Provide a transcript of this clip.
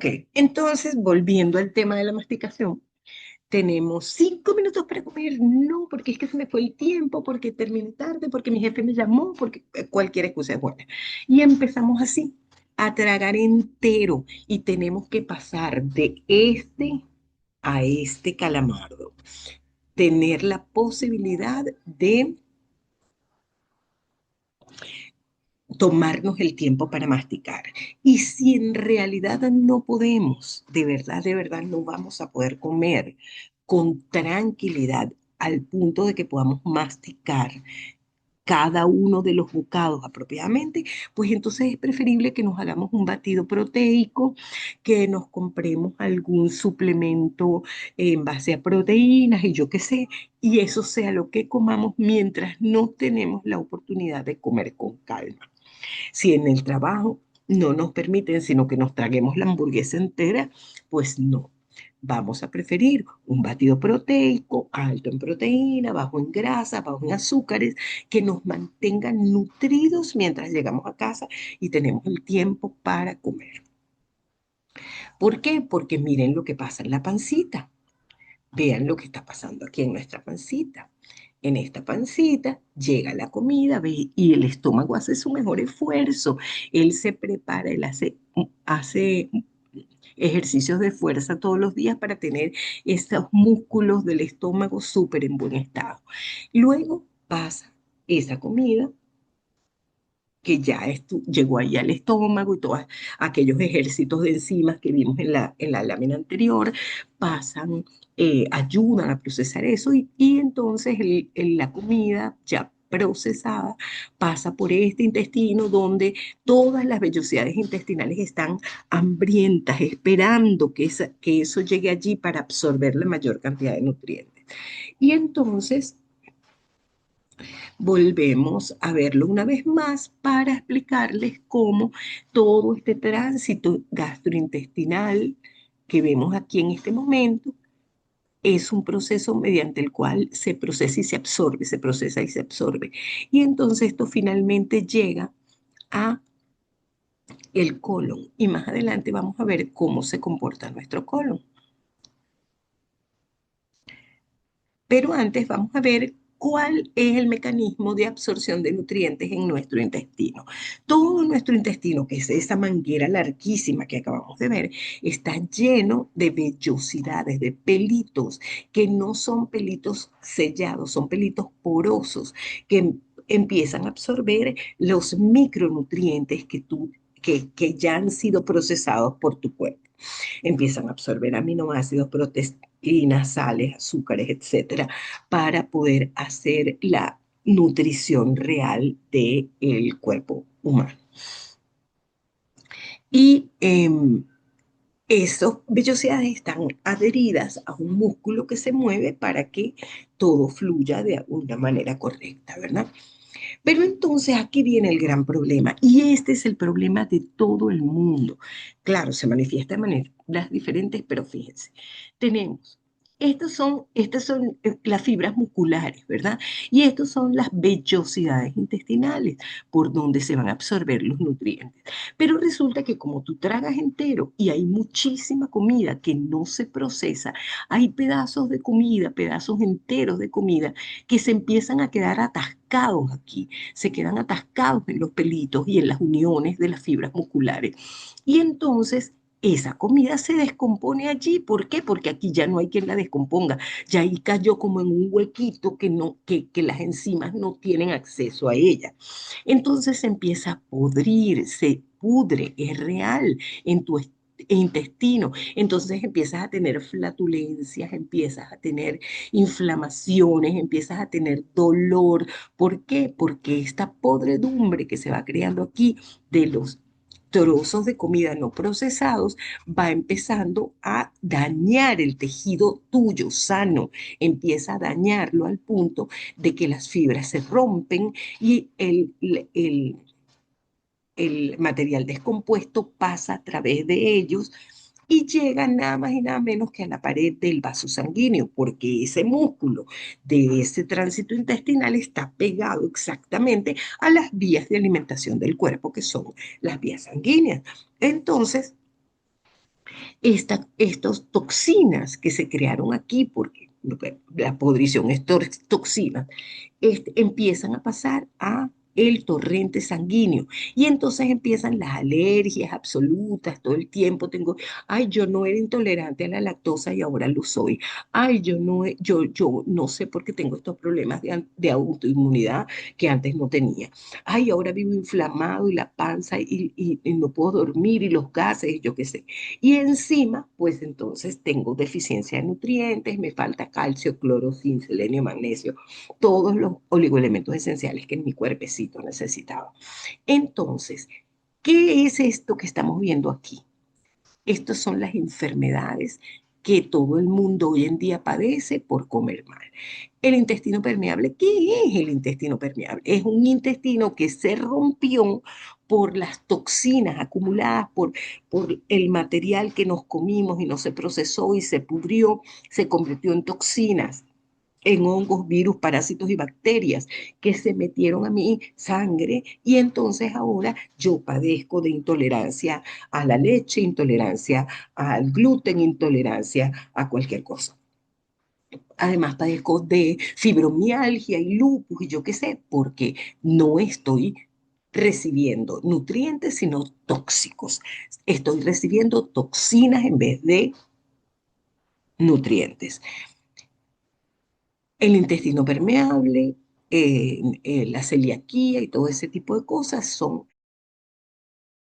Ok, entonces volviendo al tema de la masticación, tenemos 5 minutos para comer. No, porque es que se me fue el tiempo, porque terminé tarde, porque mi jefe me llamó, porque cualquier excusa es buena. Y empezamos así, a tragar entero y tenemos que pasar de este a este calamardo. Tener la posibilidad de tomarnos el tiempo para masticar. Y si en realidad no podemos, de verdad no vamos a poder comer con tranquilidad al punto de que podamos masticar cada uno de los bocados apropiadamente, pues entonces es preferible que nos hagamos un batido proteico, que nos compremos algún suplemento en base a proteínas y yo qué sé, y eso sea lo que comamos mientras no tenemos la oportunidad de comer con calma. Si en el trabajo no nos permiten, sino que nos traguemos la hamburguesa entera, pues no. Vamos a preferir un batido proteico, alto en proteína, bajo en grasa, bajo en azúcares, que nos mantengan nutridos mientras llegamos a casa y tenemos el tiempo para comer. ¿Por qué? Porque miren lo que pasa en la pancita. Vean lo que está pasando aquí en nuestra pancita. En esta pancita llega la comida y el estómago hace su mejor esfuerzo. Él se prepara, hace ejercicios de fuerza todos los días para tener estos músculos del estómago súper en buen estado. Luego pasa esa comida que ya llegó ahí al estómago y todos aquellos ejércitos de enzimas que vimos en la lámina anterior pasan, ayudan a procesar eso y entonces la comida ya procesada pasa por este intestino donde todas las vellosidades intestinales están hambrientas, esperando que eso llegue allí para absorber la mayor cantidad de nutrientes. Y entonces volvemos a verlo una vez más para explicarles cómo todo este tránsito gastrointestinal que vemos aquí en este momento es un proceso mediante el cual se procesa y se absorbe, se procesa y se absorbe. Y entonces esto finalmente llega a el colon y más adelante vamos a ver cómo se comporta nuestro colon. Pero antes vamos a ver cuál es el mecanismo de absorción de nutrientes en nuestro intestino. Todo nuestro intestino, que es esa manguera larguísima que acabamos de ver, está lleno de vellosidades, de pelitos, que no son pelitos sellados, son pelitos porosos, que empiezan a absorber los micronutrientes que ya han sido procesados por tu cuerpo. Empiezan a absorber aminoácidos, proteínas, sales, azúcares, etcétera, para poder hacer la nutrición real del cuerpo humano. Y esas vellosidades están adheridas a un músculo que se mueve para que todo fluya de una manera correcta, ¿verdad? Pero entonces aquí viene el gran problema, y este es el problema de todo el mundo. Claro, se manifiesta de maneras diferentes, pero fíjense, tenemos, estas son las fibras musculares, ¿verdad? Y estas son las vellosidades intestinales por donde se van a absorber los nutrientes. Pero resulta que como tú tragas entero y hay muchísima comida que no se procesa, hay pedazos de comida, pedazos enteros de comida que se empiezan a quedar atascados aquí, se quedan atascados en los pelitos y en las uniones de las fibras musculares. Y entonces esa comida se descompone allí. ¿Por qué? Porque aquí ya no hay quien la descomponga. Ya ahí cayó como en un huequito que las enzimas no tienen acceso a ella. Entonces se empieza a podrir, se pudre, es real en tu intestino. Entonces empiezas a tener flatulencias, empiezas a tener inflamaciones, empiezas a tener dolor. ¿Por qué? Porque esta podredumbre que se va creando aquí de los trozos de comida no procesados va empezando a dañar el tejido tuyo sano, empieza a dañarlo al punto de que las fibras se rompen y el material descompuesto pasa a través de ellos y llega nada más y nada menos que a la pared del vaso sanguíneo, porque ese músculo de ese tránsito intestinal está pegado exactamente a las vías de alimentación del cuerpo, que son las vías sanguíneas. Entonces, estas toxinas que se crearon aquí, porque la podrición es toxina, empiezan a pasar a el torrente sanguíneo y entonces empiezan las alergias absolutas todo el tiempo. Ay, yo no era intolerante a la lactosa y ahora lo soy. Ay, yo no sé por qué tengo estos problemas de autoinmunidad que antes no tenía. Ay, ahora vivo inflamado y la panza y no puedo dormir y los gases y yo qué sé. Y encima, pues entonces tengo deficiencia de nutrientes, me falta calcio, cloro, zinc, selenio, magnesio, todos los oligoelementos esenciales que en mi cuerpecito necesitaba. Entonces, ¿qué es esto que estamos viendo aquí? Estas son las enfermedades que todo el mundo hoy en día padece por comer mal. El intestino permeable, ¿qué es el intestino permeable? Es un intestino que se rompió por las toxinas acumuladas, por el material que nos comimos y no se procesó y se pudrió, se convirtió en toxinas, en hongos, virus, parásitos y bacterias que se metieron a mi sangre y entonces ahora yo padezco de intolerancia a la leche, intolerancia al gluten, intolerancia a cualquier cosa. Además padezco de fibromialgia y lupus y yo qué sé, porque no estoy recibiendo nutrientes, sino tóxicos. Estoy recibiendo toxinas en vez de nutrientes. El intestino permeable, la celiaquía y todo ese tipo de cosas son